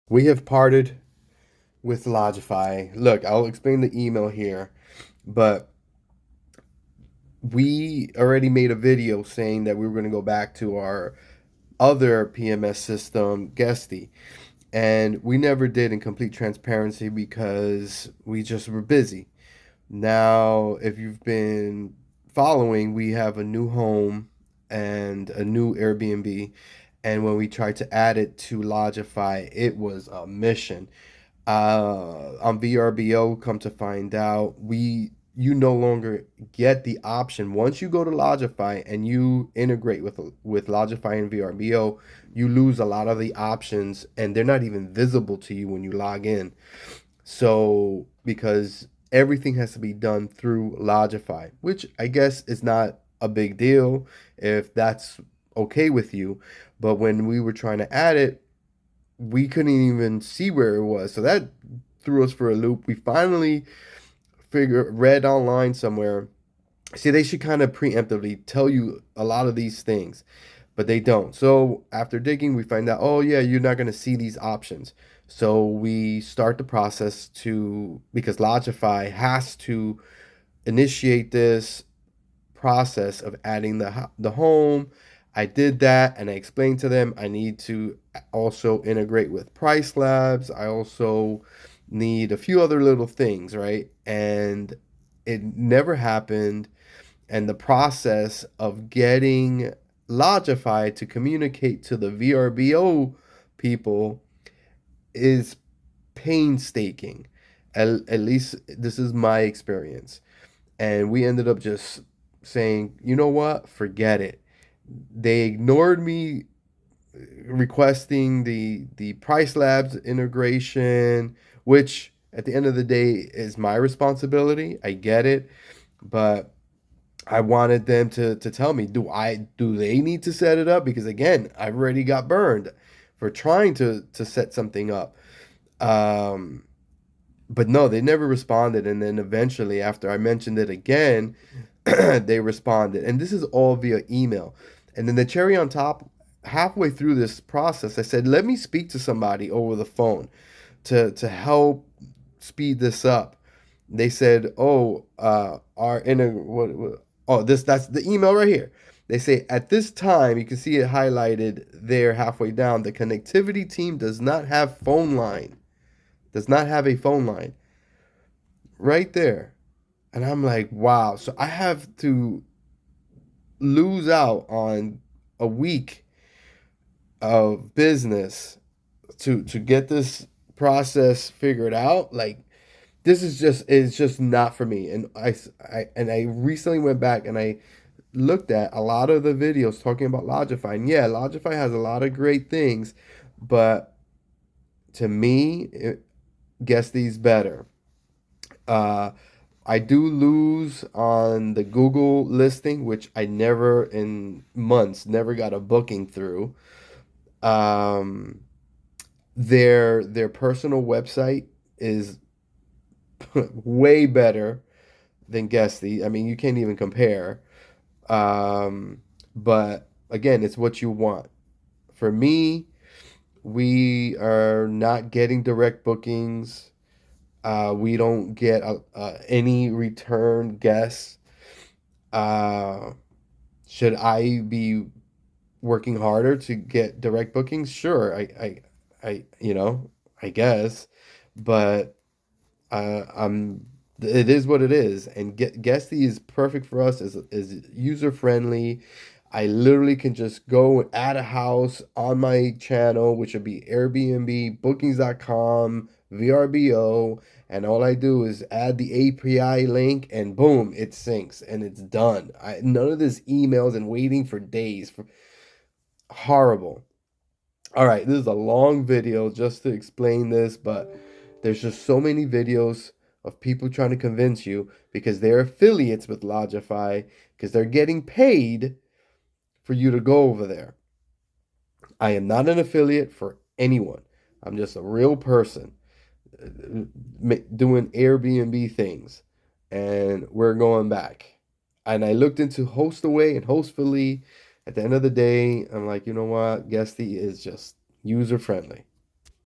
We have parted with Lodgify. Look, I'll explain the email here, but we already made a video saying that we were going to go back to our other PMS system, Guesty, and we never did in complete transparency because we just were busy. Now, if you've been following, we have a new home and a new Airbnb, and when we tried to add it to Lodgify, it was a mission. On VRBO, come to find out, you no longer get the option once you go to Lodgify and you integrate with Lodgify and VRBO, you lose a lot of the options and they're not even visible to you when you log in. So because everything has to be done through Lodgify, which I guess is not a big deal if that's okay with you. But when we were trying to add it, we couldn't even see where it was. So that threw us for a loop. We finally read online somewhere. See, they should kind of preemptively tell you a lot of these things, but they don't. So after digging, we find out, oh yeah, you're not going to see these options. So we start the process to, because Logify has to initiate this process of adding the home. I did that and I explained to them I need to also integrate with Price Labs. I also need a few other little things, right? And it never happened. And the process of getting Logify to communicate to the VRBO people is painstaking. At least this is my experience. And we ended up just saying, you know what, forget it. They ignored me requesting the Price Labs integration, which at the end of the day is my responsibility. I get it, but I wanted them to tell me, do they need to set it up? Because again, I've already got burned for trying to set something up. Um, but no, they never responded. And then eventually, after I mentioned it again, they responded. And this is all via email. And then the cherry on top, halfway through this process, I said, let me speak to somebody over the phone to help speed this up. They said, "Oh, our inner what? Oh, that's the email right here." They say at this time, you can see it highlighted there halfway down. The connectivity team does not have phone line. Does not have a phone line right there, and I'm like, wow. So I have to lose out on a week of business to get this process figured out. Like this is just not for me. And I recently went back and I looked at a lot of the videos talking about Lodgify. And yeah, Lodgify has a lot of great things, but to me, guess these better. Uh, I do lose on the Google listing, which I never in months never got a booking through. Um, their personal website is way better than Guesty. I mean, you can't even compare. But again, it's what you want. For me, we are not getting direct bookings. We don't get any return guests. Uh, should I be working harder to get direct bookings? Sure, I guess, but I'm it is what it is, and Guesty is perfect for us. Is user friendly. I literally can just go and add a house on my channel, which would be Airbnb, Bookings.com, VRBO, and all I do is add the API link, and boom, it syncs and it's done. None of this emails and waiting for days. Horrible. All right, this is a long video just to explain this, but there's just so many videos of people trying to convince you because they're affiliates with Lodgify because they're getting paid for you to go over there. I am not an affiliate for anyone. I'm just a real person doing Airbnb things, and we're going back. And I looked into Hostaway and Hostfully. At the end of the day, I'm like, you know what? Guesty is just user friendly.